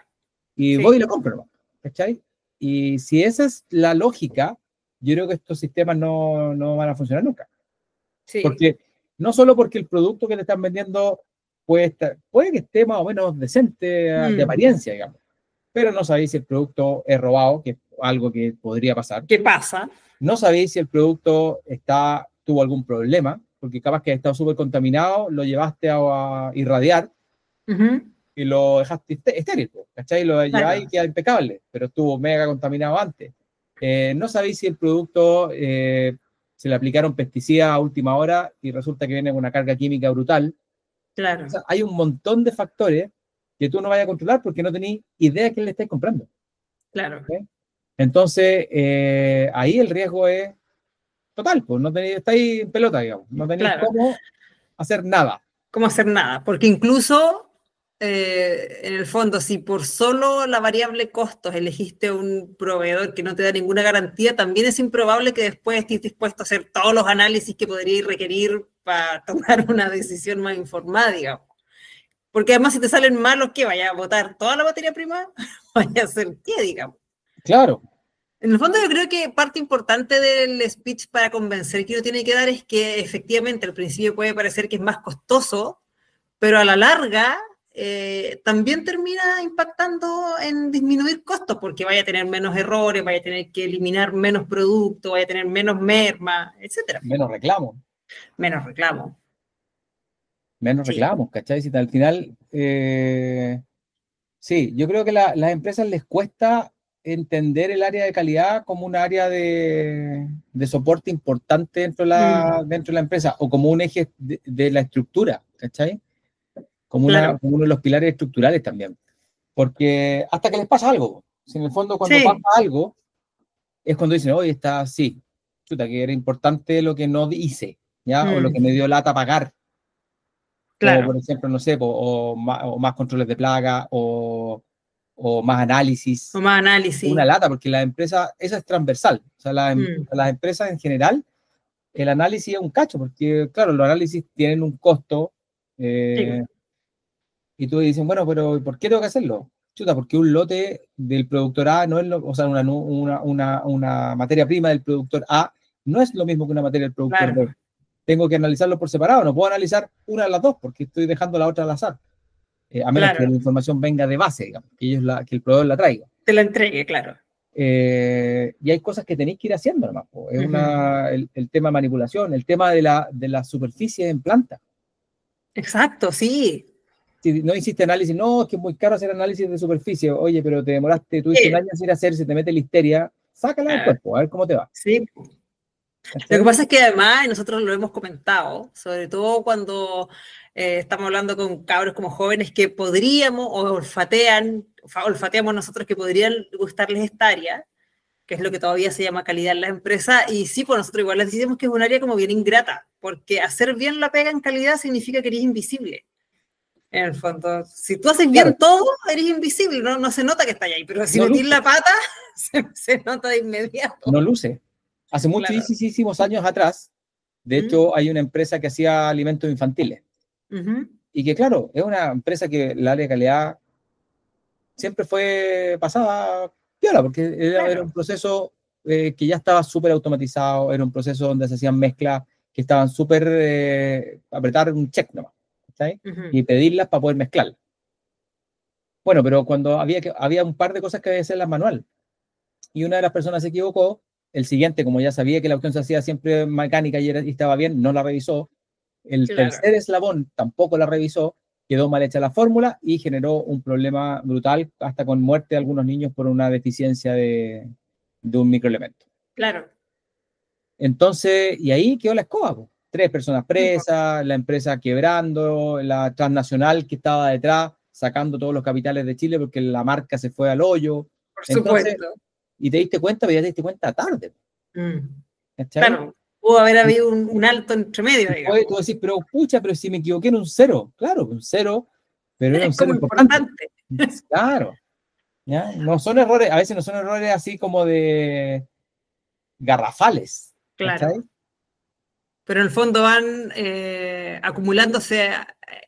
Y voy y la compro, ¿no? ¿Cachai? Y si esa es la lógica, yo creo que estos sistemas no van a funcionar nunca. Porque no solo porque el producto que le están vendiendo puede que esté más o menos decente de apariencia, digamos, pero no sabéis si el producto es robado, que es algo que podría pasar. ¿Qué pasa? No sabéis si el producto tuvo algún problema, porque capaz que ha estado súper contaminado, lo llevaste a irradiar y lo dejaste estéril, ¿cachai? Lo lleváis y queda impecable, pero estuvo mega contaminado antes. No sabéis si el producto se le aplicaron pesticidas a última hora y resulta que viene con una carga química brutal. Claro. O sea, hay un montón de factores que tú no vayas a controlar porque no tenés idea de quién le estáis comprando. Claro. ¿Okay? Entonces, ahí el riesgo es total, pues no tenéis, estáis en pelota, digamos, no tenéis cómo hacer nada. ¿Cómo hacer nada? Porque incluso, en el fondo, si por solo la variable costos elegiste un proveedor que no te da ninguna garantía, también es improbable que después estés dispuesto a hacer todos los análisis que podrías requerir para tomar una decisión más informada, digamos. Porque además si te salen malos, ¿qué? ¿Vaya a botar toda la materia prima? ¿Vaya a hacer qué, digamos? Claro. En el fondo yo creo que parte importante del speech para convencer que uno tiene que dar es que efectivamente al principio puede parecer que es más costoso, pero a la larga también termina impactando en disminuir costos, porque vaya a tener menos errores, vaya a tener que eliminar menos productos, vaya a tener menos merma, etc. Menos reclamos. Menos reclamos. Menos reclamos, ¿cachai? Si al final, sí, yo creo que a las empresas les cuesta entender el área de calidad como un área de soporte importante dentro de la empresa o como un eje de la estructura, ¿cachai? Como uno de los pilares estructurales también. Porque hasta que les pasa algo. Si en el fondo cuando pasa algo es cuando dicen, oye, está así, chuta, que era importante lo que no hice, ¿ya? O lo que me dio lata pagar. Claro. O, por ejemplo, no sé, o más controles de plaga, o más análisis. O más análisis. Una lata, porque la empresa, eso es transversal. O sea, las empresas en general, el análisis es un cacho, porque, claro, los análisis tienen un costo. Y tú dices, bueno, pero ¿por qué tengo que hacerlo? Chuta, porque un lote del productor A no es o sea, una materia prima del productor A no es lo mismo que una materia del productor B. Tengo que analizarlo por separado, no puedo analizar una de las dos porque estoy dejando la otra al azar. A menos que la información venga de base, digamos, que el proveedor la traiga. Te la entregue, claro. Y hay cosas que tenéis que ir haciendo nomás, po. Es el tema de manipulación, el tema de la superficie en planta. Exacto, sí. Si no hiciste análisis, no, es que es muy caro hacer análisis de superficie. Oye, pero te demoraste, tuviste un año sin hacer, se te mete listeria, sácala del cuerpo, a ver cómo te va. Sí. Lo que pasa es que además, y nosotros lo hemos comentado, sobre todo cuando estamos hablando con cabros como jóvenes que podríamos, o olfateamos nosotros que podrían gustarles esta área, que es lo que todavía se llama calidad en la empresa, y sí, pues nosotros igual les decimos que es un área como bien ingrata, porque hacer bien la pega en calidad significa que eres invisible. En el fondo, si tú haces bien todo, eres invisible, no se nota que estás ahí, pero si metís la pata, se nota de inmediato. No luce. Hace muchísimos años atrás, de hecho, hay una empresa que hacía alimentos infantiles. Y que, claro, es una empresa que el área de calidad siempre fue pasada piola, porque era un proceso que ya estaba súper automatizado, era un proceso donde se hacían mezclas que estaban súper apretar un check nomás, ¿sí? Y pedirlas para poder mezclarlas. Bueno, pero cuando había un par de cosas que había que hacerlas manual, y una de las personas se equivocó, el siguiente, como ya sabía que la opción se hacía siempre mecánica y estaba bien, no la revisó. El tercer eslabón tampoco la revisó, quedó mal hecha la fórmula y generó un problema brutal, hasta con muerte de algunos niños por una deficiencia de un microelemento. Claro. Entonces, y ahí quedó la escoba, pues. 3 personas presas, la empresa quebrando, la transnacional que estaba detrás, sacando todos los capitales de Chile porque la marca se fue al hoyo. Por supuesto. Y te diste cuenta, pero ya te diste cuenta tarde. Claro, pudo haber habido un alto entre medio, digamos. Tú decís, pero pucha, pero si me equivoqué en un 0. Claro, un 0, pero era un 0 importante. Claro. ¿Ya? No son errores, a veces no son errores así como de garrafales. Claro. ¿Cachai? Pero en el fondo van acumulándose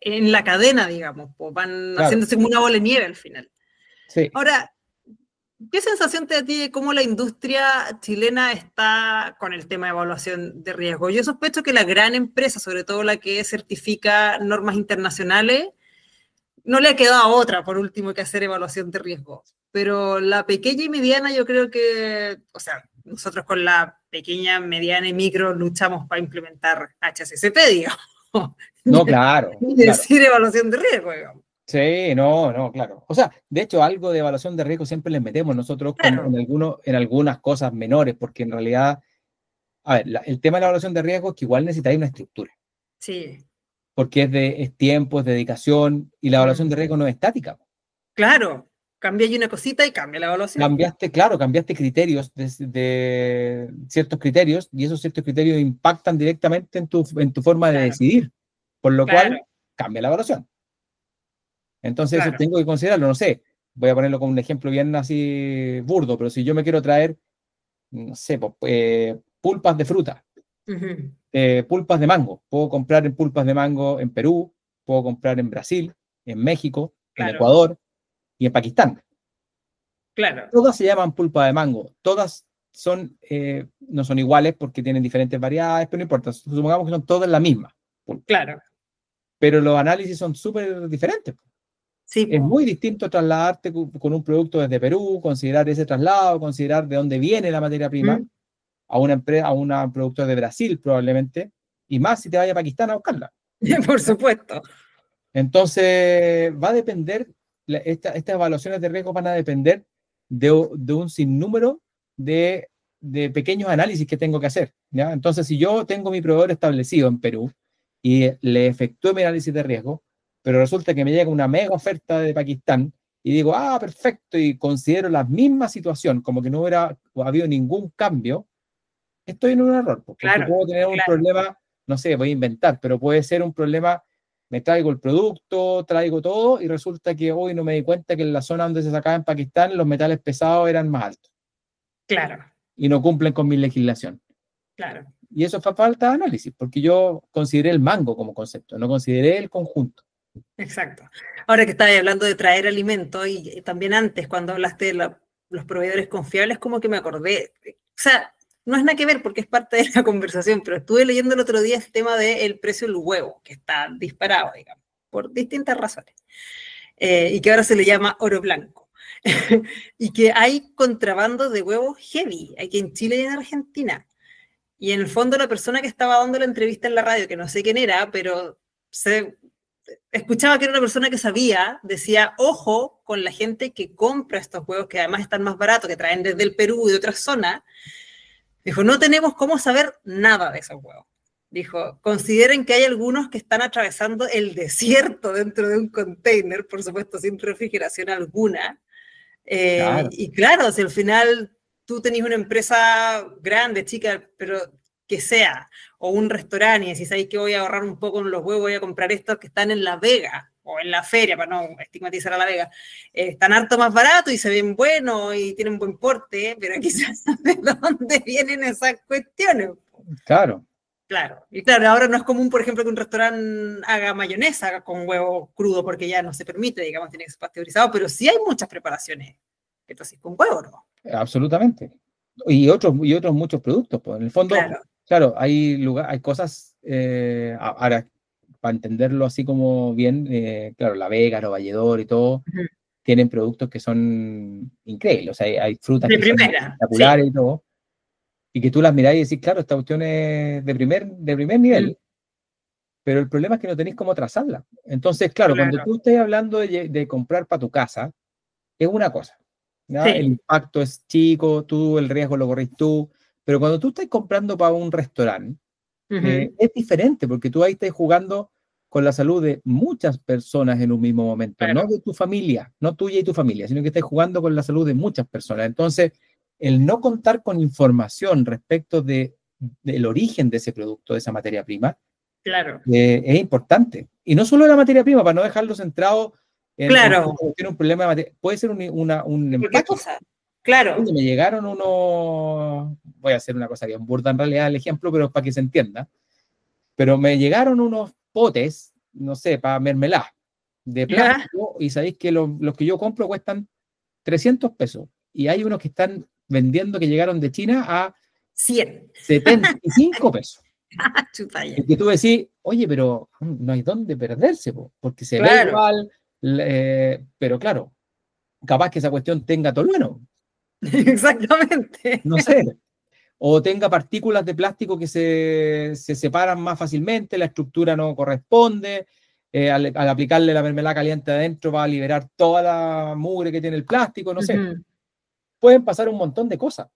en la cadena, digamos, pues van haciéndose como una bola de nieve al final. Sí. Ahora, ¿qué sensación te da a ti de cómo la industria chilena está con el tema de evaluación de riesgo? Yo sospecho que la gran empresa, sobre todo la que certifica normas internacionales, no le ha quedado otra, por último, que hacer evaluación de riesgo. Pero la pequeña y mediana, yo creo que, o sea, nosotros con la pequeña, mediana y micro luchamos para implementar HACCP, digamos. No, claro. Y decir evaluación de riesgo, digamos. Sí, no, claro. O sea, de hecho, algo de evaluación de riesgo siempre les metemos nosotros en algunas cosas menores, porque en realidad, a ver, el tema de la evaluación de riesgo es que igual necesitáis una estructura. Sí. Porque es tiempo, es dedicación, y la evaluación de riesgo no es estática. Claro, cambia una cosita y cambia la evaluación. Cambiaste criterios de ciertos criterios, y esos ciertos criterios impactan directamente en tu forma de decidir, por lo cual cambia la evaluación. Entonces eso tengo que considerarlo, no sé, voy a ponerlo como un ejemplo bien así burdo, pero si yo me quiero traer, no sé, pulpas de fruta, pulpas de mango, puedo comprar en pulpas de mango en Perú, puedo comprar en Brasil, en México, en Ecuador y en Pakistán. Claro. Todas se llaman pulpa de mango, todas no son iguales porque tienen diferentes variedades, pero no importa, supongamos que son todas la misma pulpa. Claro. Pero los análisis son súper diferentes. Sí, es muy distinto trasladarte con un producto desde Perú, considerar ese traslado, considerar de dónde viene la materia prima, a una empresa, a un productor de Brasil probablemente, y más si te vaya a Pakistán a buscarla. Por supuesto. Entonces, va a depender, estas evaluaciones de riesgo van a depender de un sinnúmero de pequeños análisis que tengo que hacer, ¿ya? Entonces, si yo tengo mi proveedor establecido en Perú y le efectúo mi análisis de riesgo, pero resulta que me llega una mega oferta de Pakistán y digo, perfecto, y considero la misma situación, como que no hubiera habido ningún cambio, estoy en un error, porque puedo tener un problema, no sé, voy a inventar, pero puede ser un problema, me traigo el producto, traigo todo, y resulta que hoy no me di cuenta que en la zona donde se sacaba en Pakistán los metales pesados eran más altos. Claro. Y no cumplen con mi legislación. Claro. Y eso fue falta de análisis, porque yo consideré el mango como concepto, no consideré el conjunto. Exacto. Ahora que estabas hablando de traer alimentos y también antes cuando hablaste de los proveedores confiables, como que me acordé, o sea, no es nada que ver porque es parte de la conversación, pero estuve leyendo el otro día el tema del precio del huevo, que está disparado, digamos, por distintas razones, y que ahora se le llama oro blanco. y que hay contrabando de huevos heavy, aquí en Chile y en Argentina. Y en el fondo la persona que estaba dando la entrevista en la radio, que no sé quién era, pero se escuchaba que era una persona que sabía, decía, ojo con la gente que compra estos huevos, que además están más baratos, que traen desde el Perú y de otras zonas. Dijo, no tenemos cómo saber nada de esos huevos. Dijo, consideren que hay algunos que están atravesando el desierto dentro de un container, por supuesto sin refrigeración alguna. Claro. Y claro, si al final tú tenés una empresa grande, chica, pero que sea, o un restaurante, y si sabéis que voy a ahorrar un poco en los huevos, voy a comprar estos que están en La Vega, o en la feria, para no estigmatizar a La Vega, están harto más baratos y se ven buenos y tienen buen porte, pero quizás de dónde vienen esas cuestiones. Claro. Claro, y claro, ahora no es común, por ejemplo, que un restaurante haga mayonesa con huevo crudo, porque ya no se permite, digamos, tiene que ser pasteurizado, pero sí hay muchas preparaciones, entonces con huevo, ¿no? Absolutamente. Y otros muchos productos, pues. En el fondo, claro, hay cosas, ahora, para entenderlo así como bien, claro, La Vega, Los Valledor y todo, tienen productos que son increíbles, o sea, hay frutas de que primera, son espectaculares y todo, y que tú las mirás y decís, claro, esta cuestión es de primer nivel, pero el problema es que no tenéis cómo trazarla. Entonces, claro, cuando tú estás hablando de comprar para tu casa, es una cosa, ¿ya? El impacto es chico, el riesgo lo corres tú, pero cuando tú estás comprando para un restaurante, es diferente, porque tú ahí estás jugando con la salud de muchas personas en un mismo momento, no de tu familia, no tuya y tu familia, sino que estás jugando con la salud de muchas personas. Entonces, el no contar con información respecto del origen de ese producto, de esa materia prima, es importante. Y no solo de la materia prima, para no dejarlo centrado en tiene un problema de materia, puede ser un empaque. Cosa? Claro. Me llegaron unos, voy a hacer una cosa bien burda en realidad el ejemplo, pero es para que se entienda, pero me llegaron unos potes, no sé, para mermelada, de plástico, y sabéis que los que yo compro cuestan 300 pesos, y hay unos que están vendiendo que llegaron de China a 75 pesos. Y que tú decís, oye, pero no hay dónde perderse, porque se ve igual, pero claro, capaz que esa cuestión tenga tolueno. Exactamente. No sé. O tenga partículas de plástico que se separan más fácilmente, la estructura no corresponde, al aplicarle la mermelada caliente adentro va a liberar toda la mugre que tiene el plástico, no sé. Pueden pasar un montón de cosas,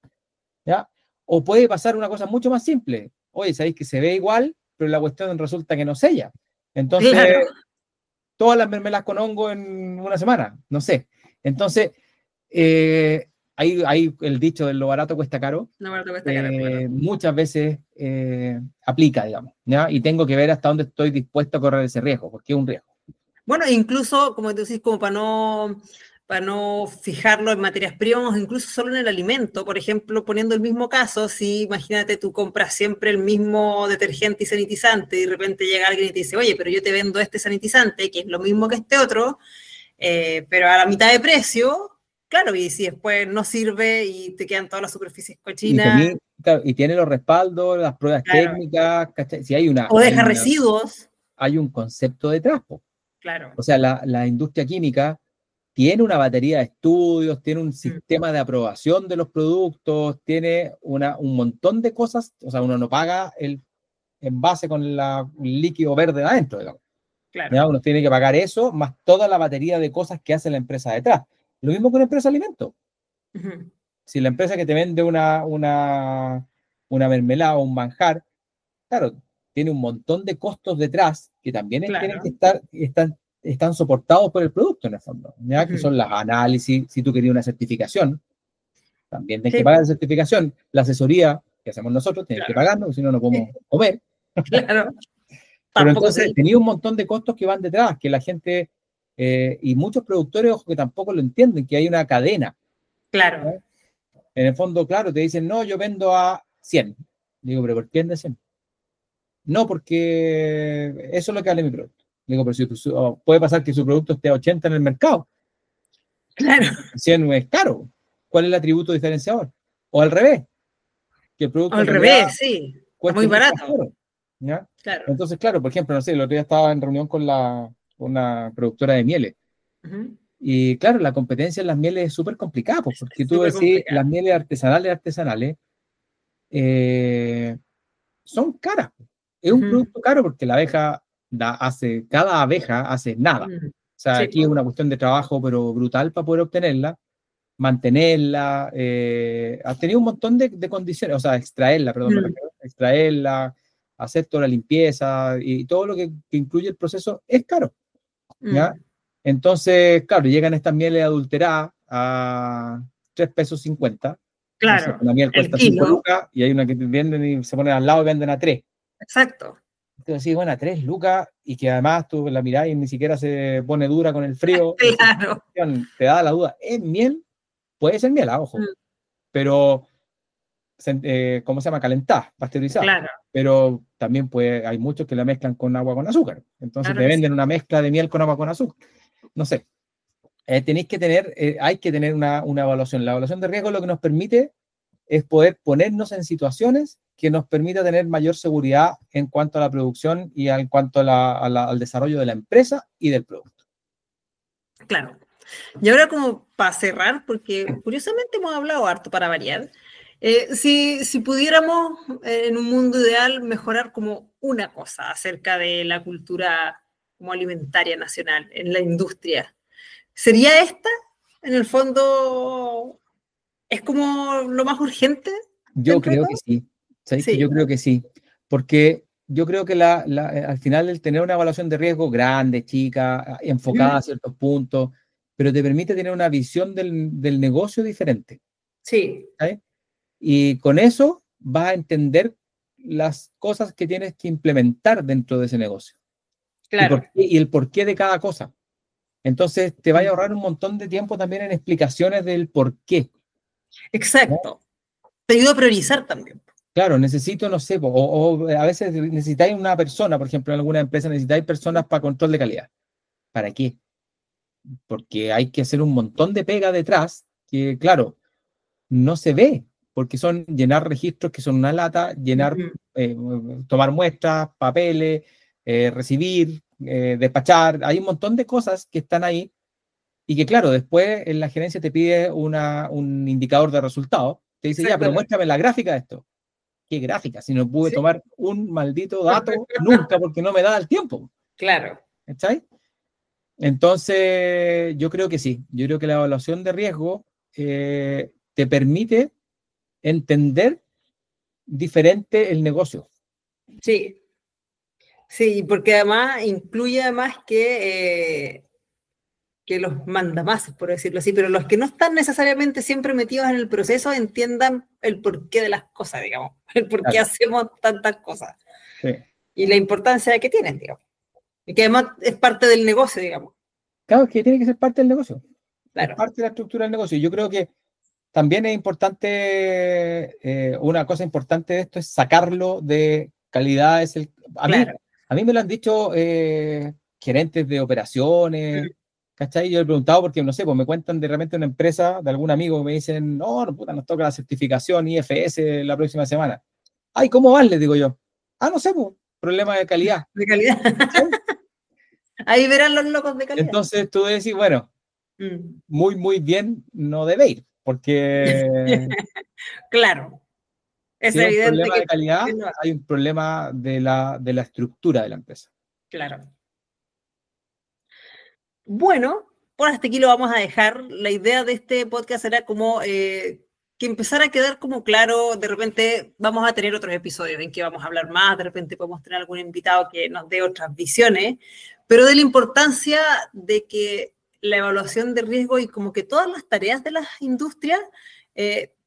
¿ya? O puede pasar una cosa mucho más simple. Oye, sabéis que se ve igual, pero la cuestión resulta que no sella. Entonces, todas las mermeladas con hongo en una semana, no sé. Entonces, hay el dicho de lo barato cuesta caro. Muchas veces aplica, digamos, ¿ya? Y tengo que ver hasta dónde estoy dispuesto a correr ese riesgo, porque es un riesgo. Bueno, incluso, como tú decís, como para no fijarlo en materias primas, incluso solo en el alimento. Por ejemplo, poniendo el mismo caso, si imagínate tú compras siempre el mismo detergente y sanitizante y de repente llega alguien y te dice, oye, pero yo te vendo este sanitizante, que es lo mismo que este otro, pero a la mitad de precio, claro, y si después no sirve y te quedan todas las superficies cochinas. Y tiene los respaldos, las pruebas técnicas, ¿cachai? Si hay o deja residuos. Hay un concepto detrás, Claro. O sea, la industria química tiene una batería de estudios, tiene un sistema de aprobación de los productos, tiene un montón de cosas, o sea, uno no paga el envase con el líquido verde adentro, digamos. Claro. Uno tiene que pagar eso, más toda la batería de cosas que hace la empresa detrás. Lo mismo que una empresa de alimentos. Si la empresa que te vende una mermelada o un manjar, claro, tiene un montón de costos detrás que también tienen que están soportados por el producto en el fondo, ¿ya? Que son las análisis, si tú querías una certificación, también tienes que pagar la certificación, la asesoría que hacemos nosotros, tienes que pagarnos, si no, no podemos comer. Claro. Pero entonces tenía un montón de costos que van detrás, que la gente, y muchos productores, ojo, que tampoco lo entienden, que hay una cadena. Claro. ¿no? En el fondo, claro, te dicen, no, yo vendo a 100. Digo, ¿pero por qué vende 100? No, porque eso es lo que vale mi producto. Digo, pero si puede pasar que su producto esté a 80 en el mercado. Claro. 100 es caro. ¿Cuál es el atributo diferenciador? O al revés. Que el producto al revés, sí. Muy barato. ¿Ya? Claro. Entonces, claro, por ejemplo, no sé, el otro día estaba en reunión con una productora de mieles. Y claro, la competencia en las mieles es súper complicada, pues, porque tú Súper decís, complicado. las mieles artesanales son caras. Es un Ujú. producto caro porque la abeja cada abeja hace nada. O sea, Sí, aquí es po. una cuestión de trabajo, pero brutal para poder obtenerla, mantenerla, has tenido un montón de condiciones, o sea, extraerla, perdón, me Mm, refiero, extraerla, hacer toda la limpieza y todo lo que incluye el proceso es caro, ¿ya? mm. Entonces, claro, llegan estas mieles adulteradas a 3,50 pesos. No sé, Claro, una miel el cuesta 5 kilo, lucas y hay una que venden y se ponen al lado y venden a 3. exacto. Entonces, sí, bueno, a 3 lucas y que además tú la mirás y ni siquiera se pone dura con el frío. Decís, Claro. te da la duda, ¿es miel? Puede ser miel, ojo, Mm, pero, ¿cómo se llama? Calentada, pasteurizada. claro, Pero también hay muchos que la mezclan con agua con azúcar. Entonces claro te que sí. venden una mezcla de miel con agua con azúcar. No sé. Hay que tener una evaluación. La evaluación de riesgo lo que nos permite es poder ponernos en situaciones que nos permita tener mayor seguridad en cuanto a la producción y en cuanto al desarrollo de la empresa y del producto. Claro. Y ahora como para cerrar, porque curiosamente hemos hablado harto para variar, si pudiéramos en un mundo ideal mejorar como una cosa acerca de la cultura como alimentaria nacional en la industria, ¿sería esta? En el fondo, ¿es como lo más urgente Yo dentro de creo que todo? sí. ¿Sabéis que yo Sí. creo que sí? Porque yo creo que al final el tener una evaluación de riesgo grande, chica, enfocada Ujú. a ciertos puntos, pero te permite tener una visión del negocio diferente. Sí, ¿Sabes? Y con eso vas a entender las cosas que tienes que implementar dentro de ese negocio claro. y el porqué de cada cosa. Entonces te va a Mm. ahorrar un montón de tiempo también en explicaciones del por qué, ¿no? Exacto. Te ayuda a priorizar también. Claro, necesito, no sé, o a veces necesitáis una persona, por ejemplo, en alguna empresa necesitáis personas para control de calidad. ¿Para qué? Porque hay que hacer un montón de pega detrás que, claro, no se ve, porque son llenar registros que son una lata, Ujú. tomar muestras, papeles, recibir, despachar. Hay un montón de cosas que están ahí y que, claro, después en la gerencia te pide un indicador de resultados. Te dice, ya, pero Exactamente. muéstrame la gráfica de esto. ¿Qué gráfica? Si no pude Sí. tomar un maldito dato nunca porque no me da el tiempo. Claro. ¿Estáis? Entonces, yo creo que sí. Yo creo que la evaluación de riesgo te permite entender diferente el negocio. Sí, sí, porque además incluye además que los mandamases, por decirlo así, pero los que no están necesariamente siempre metidos en el proceso entiendan el porqué de las cosas, digamos, el por qué Claro, hacemos tantas cosas sí. y la importancia que tienen, digamos, y que además es parte del negocio, digamos, Claro, es que tiene que ser parte del negocio. Es claro, parte de la estructura del negocio. Yo creo que también es importante, una cosa importante de esto es sacarlo de calidad. claro. A mí me lo han dicho gerentes de operaciones, Mm. ¿cachai? Yo he preguntado porque, no sé, pues me cuentan de repente una empresa, de algún amigo, que me dicen, no, no, puta, nos toca la certificación IFS la próxima semana. Ay, ¿cómo van? Les digo yo. Ah, no sé, pues, problema de calidad. De calidad. ¿Cachai? Ahí verán los locos de calidad. Entonces tú decís, bueno, Mm. muy, muy bien no debe ir, porque Claro, es si hay un evidente problema de que calidad, no, hay un problema de la estructura de la empresa. claro. Bueno, por hasta aquí lo vamos a dejar. La idea de este podcast era como que empezara a quedar como claro, de repente vamos a tener otros episodios en que vamos a hablar más, de repente podemos tener algún invitado que nos dé otras visiones, pero de la importancia de que la evaluación de riesgo y como que todas las tareas de las industrias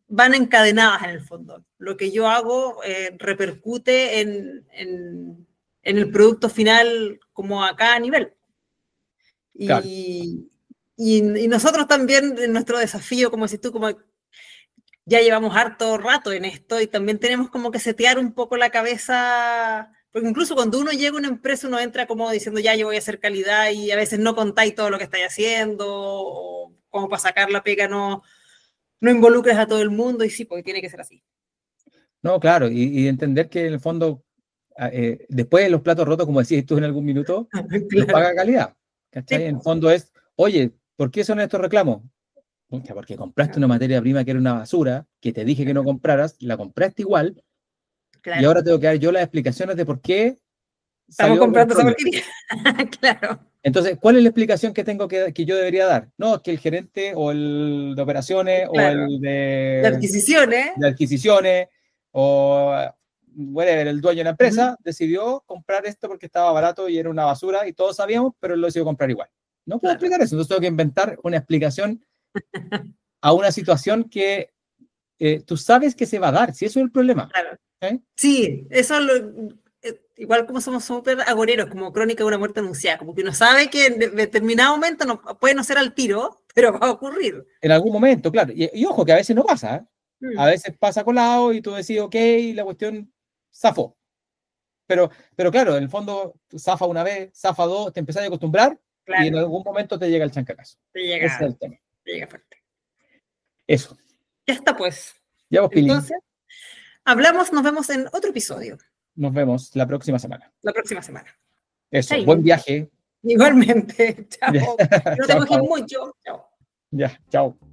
van encadenadas en el fondo. Lo que yo hago repercute en el producto final como a cada nivel. Claro. Y nosotros también, en nuestro desafío, como decís tú, como ya llevamos harto rato en esto y también tenemos como que setear un poco la cabeza, porque incluso cuando uno llega a una empresa uno entra como diciendo ya yo voy a hacer calidad y a veces no contáis todo lo que estáis haciendo o como para sacar la pega no involucres a todo el mundo y sí, porque tiene que ser así. No, claro, y entender que en el fondo, después de los platos rotos, como decías tú en algún minuto, los Claro. paga calidad. Sí, ¿Cachai? En el po. fondo es, oye, ¿Por qué son estos reclamos? Pucha, porque compraste una materia prima que era una basura, que te dije que no compraras, la compraste igual, y ahora tengo que dar yo las explicaciones de por qué estamos salió comprando esa con porquería. Claro. Entonces, ¿cuál es la explicación que tengo que yo debería dar? No, es que el gerente o el de operaciones o Claro. el De adquisiciones. de adquisiciones o whatever, el dueño de la empresa decidió comprar esto porque estaba barato y era una basura y todos sabíamos, pero él lo decidió comprar igual. No puedo explicar eso, entonces tengo que inventar una explicación a una situación que tú sabes que se va a dar, si eso es el problema. Claro. ¿Eh? Sí, eso igual como somos súper agoreros, como crónica de una muerte anunciada, como que uno sabe que en determinado momento no, puede no ser al tiro, pero va a ocurrir. En algún momento, claro. Y ojo, que a veces no pasa, ¿eh? A veces pasa colado y tú decís, ok, la cuestión zafó. Pero claro, en el fondo, zafa una vez, zafa dos, te empezás a acostumbrar y en algún momento te llega el chancacazo. Ese es el tema. Te llega fuerte. Eso. Ya está, pues. Ya vos, Pili. Entonces, nos vemos en otro episodio. Nos vemos la próxima semana. La próxima semana. Eso, Chai. buen viaje. Igualmente. Chao. No te mojes Chao. mucho. Chao. Ya, chao.